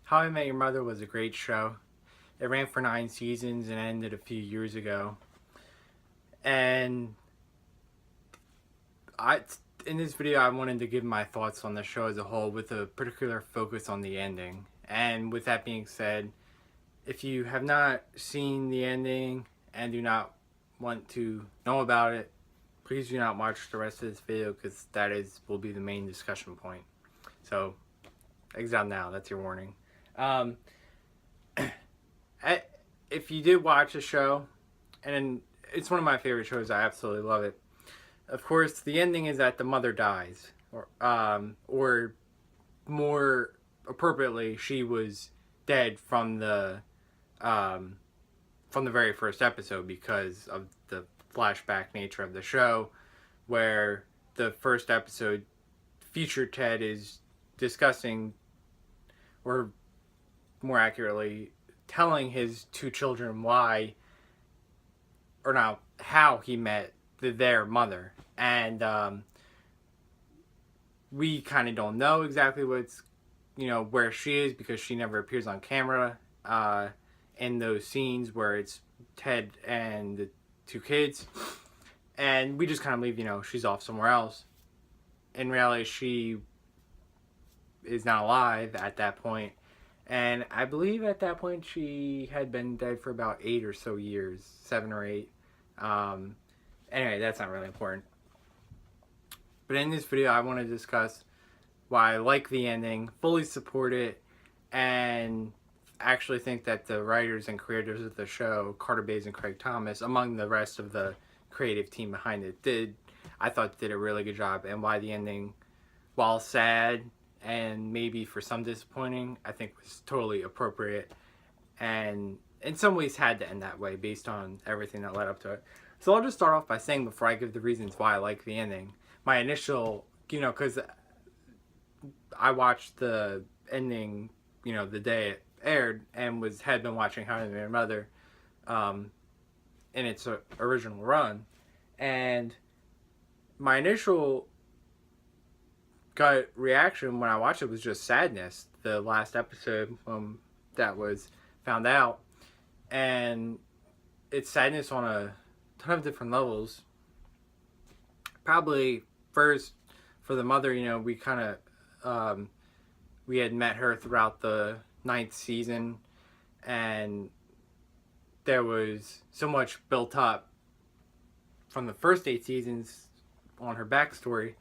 How I Met Your Mother was a great show. It ran for 9 seasons and ended a few years ago. And I, in this video, I wanted to give my thoughts on the show as a whole with a particular focus on the ending. And with that being said, if you have not seen the ending and do not want to know about it, please do not watch the rest of this video because will be the main discussion point. So, exit out now. That's your warning. Um, if you did watch the show, and it's one of my favorite shows, I absolutely love it. Of course, the ending is that the mother dies, or more appropriately, she was dead from the very first episode because of the flashback nature of the show, where the first episode future Ted is discussing, or more accurately, telling his two children why, or now how he met their mother. And we kind of don't know exactly where she is because she never appears on camera in those scenes where it's Ted and the two kids. And we just kind of believe, she's off somewhere else. In reality, she is not alive at that point. And I believe at that point she had been dead for about 8 or so years, 7 or 8. Anyway, that's not really important. But in this video, I want to discuss why I like the ending, fully support it, and actually think that the writers and creators of the show, Carter Bays and Craig Thomas, among the rest of the creative team behind it, did a really good job. And why the ending, while sad and maybe for some disappointing, I think was totally appropriate and in some ways had to end that way based on everything that led up to it. So I'll just start off by saying, before I give the reasons why I like the ending, my initial, because I watched the ending, the day it aired, and had been watching How I Met Your Mother in its original run. And my initial gut reaction when I watched it was just sadness. The last episode that was found out, and it's sadness on a ton of different levels. Probably first for the mother, we kind of we had met her throughout the 9th season, and there was so much built up from the first 8 seasons on her backstory.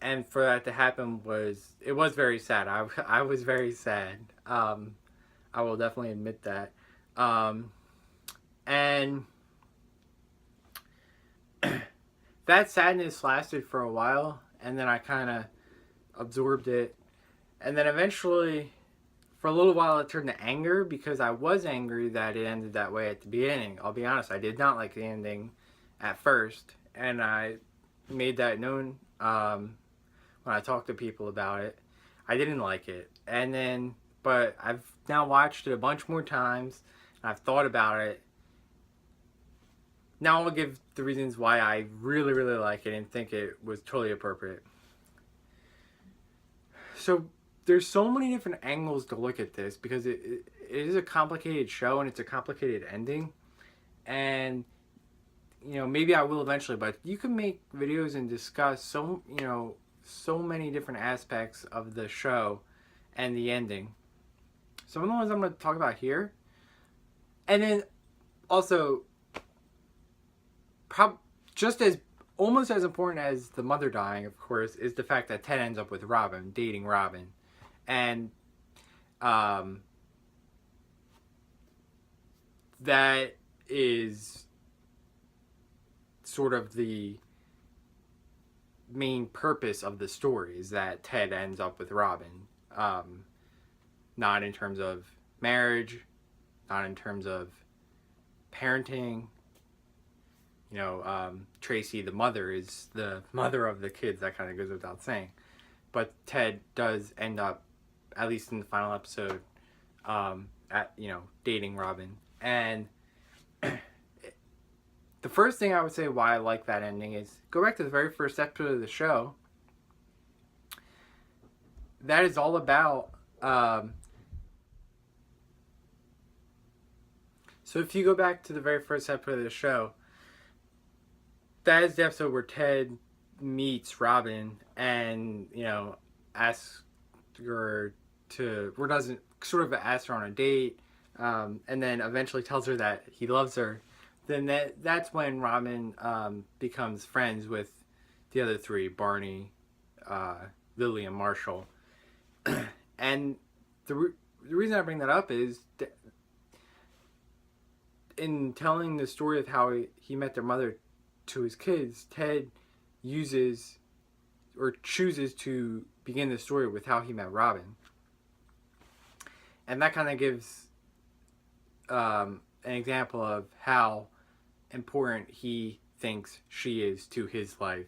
And for that to happen was very sad. I was very sad. I will definitely admit that. And that sadness lasted for a while, and then I kind of absorbed it. And then eventually, for a little while, it turned to anger because I was angry that it ended that way at the beginning. I'll be honest, I did not like the ending at first, and I made that known when I talked to people about it. I didn't like it. And then, but I've now watched it a bunch more times, and I've thought about it. Now I'll give the reasons why I really, really like it and think it was totally appropriate. So there's so many different angles to look at this because it is a complicated show and it's a complicated ending. And maybe I will eventually, but you can make videos and discuss so many different aspects of the show and the ending. Some of the ones I'm going to talk about here. And then also, just as almost as important as the mother dying, of course, is the fact that Ted ends up with Robin, dating Robin. And that is sort of the main purpose of the story, is that Ted ends up with Robin. Not in terms of marriage, not in terms of parenting. Tracy, the mother, is the mother of the kids. That kind of goes without saying. But Ted does end up, at least in the final episode, dating Robin. And the first thing I would say why I like that ending is go back to the very first episode of the show. That is all about So if you go back to the very first episode of the show, that is the episode where Ted meets Robin and, asks her to, or doesn't, sort of ask her on a date, and then eventually tells her that he loves her. Then that's when Robin becomes friends with the other three, Barney, Lily, and Marshall. And the reason I bring that up is in telling the story of how he met their mother to his kids, Ted uses or chooses to begin the story with how he met Robin. And that kind of gives an example of how important he thinks she is to his life.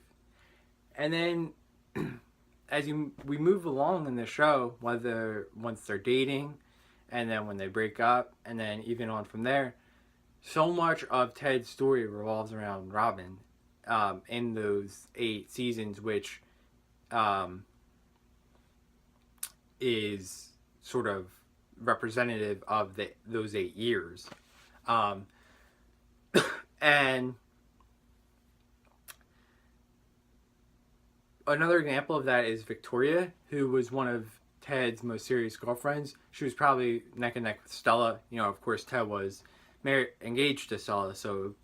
And then as we move along in the show, whether once they're dating, and then when they break up, and then even on from there, so much of Ted's story revolves around Robin in those 8 seasons, which is sort of representative of those 8 years. And another example of that is Victoria, who was one of Ted's most serious girlfriends. She was probably neck and neck with Stella. Of course, Ted was engaged to Stella, so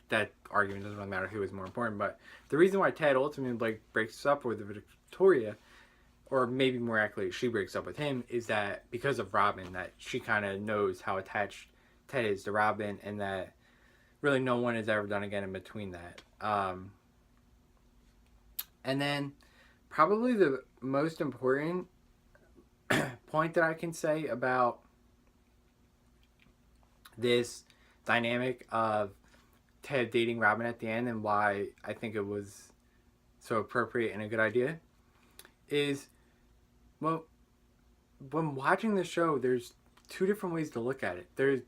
that argument doesn't really matter who was more important. But the reason why Ted ultimately breaks up with Victoria, or maybe more accurately, she breaks up with him, is that because of Robin, that she kind of knows how attached Ted is to Robin, and that really no one has ever done again in between that. And then probably the most important point that I can say about this dynamic of Ted dating Robin at the end, and why I think it was so appropriate and a good idea, is, well, when watching the show, there's 2 different ways to look at it. There's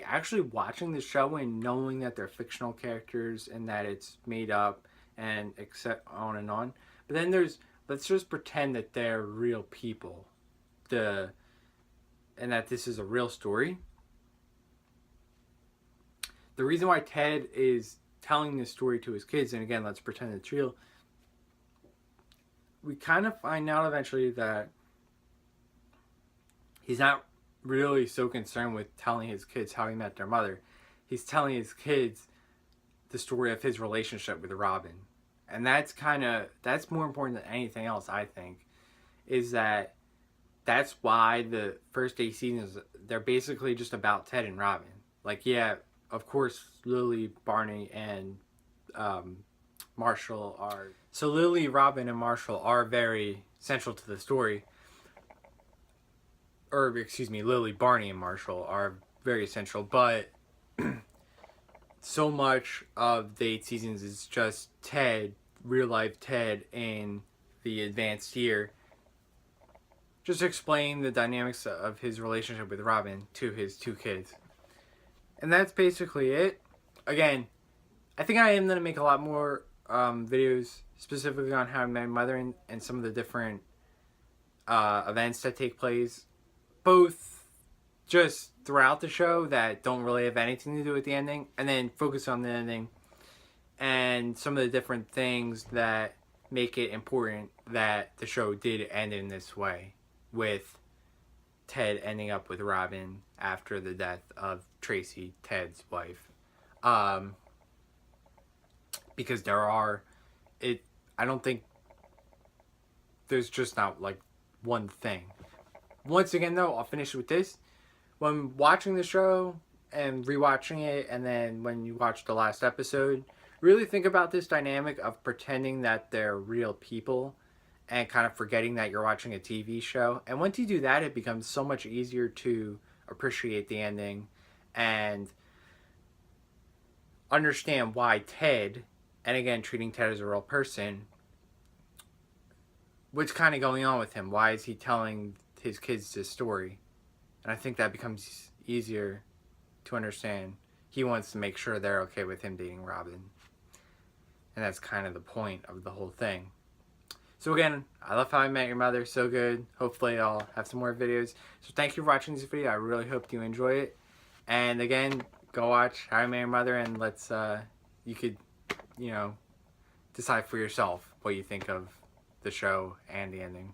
actually watching the show and knowing that they're fictional characters and that it's made up and on and on. But then there's, let's just pretend that they're real people, and that this is a real story. The reason why Ted is telling this story to his kids, and again, let's pretend it's real, we kind of find out eventually that he's not really so concerned with telling his kids how he met their mother. He's telling his kids the story of his relationship with Robin. And that's more important than anything else, I think, is that's why the first 8 seasons, they're basically just about Ted and Robin. Of course, Lily, Barney, and Marshall are... So Lily, Robin, and Marshall are very central to the story. Or, excuse me, Lily, Barney, and Marshall are very essential. But so much of the 8 seasons is just Ted, real-life Ted, in the advanced year, just explain the dynamics of his relationship with Robin to his 2 kids. And that's basically it. Again, I think I am going to make a lot more videos specifically on How I Met My Mother and some of the different events that take place, both just throughout the show that don't really have anything to do with the ending, and then focus on the ending and some of the different things that make it important that the show did end in this way, with Ted ending up with Robin after the death of Tracy, Ted's wife. Because I don't think there's just not one thing. Once again though, I'll finish with this. When watching the show and rewatching it, and then when you watch the last episode, really think about this dynamic of pretending that they're real people and kind of forgetting that you're watching a TV show. And once you do that, it becomes so much easier to appreciate the ending and understand why Ted, and again, treating Ted as a real person, what's kind of going on with him. Why is he telling his kids this story? And I think that becomes easier to understand. He wants to make sure they're okay with him dating Robin. And that's kind of the point of the whole thing. So again, I love How I Met Your Mother. So good. Hopefully I'll have some more videos. So thank you for watching this video. I really hope you enjoy it. And again, go watch How I Met Your Mother, and let's you could, you know, decide for yourself what you think of the show and the ending.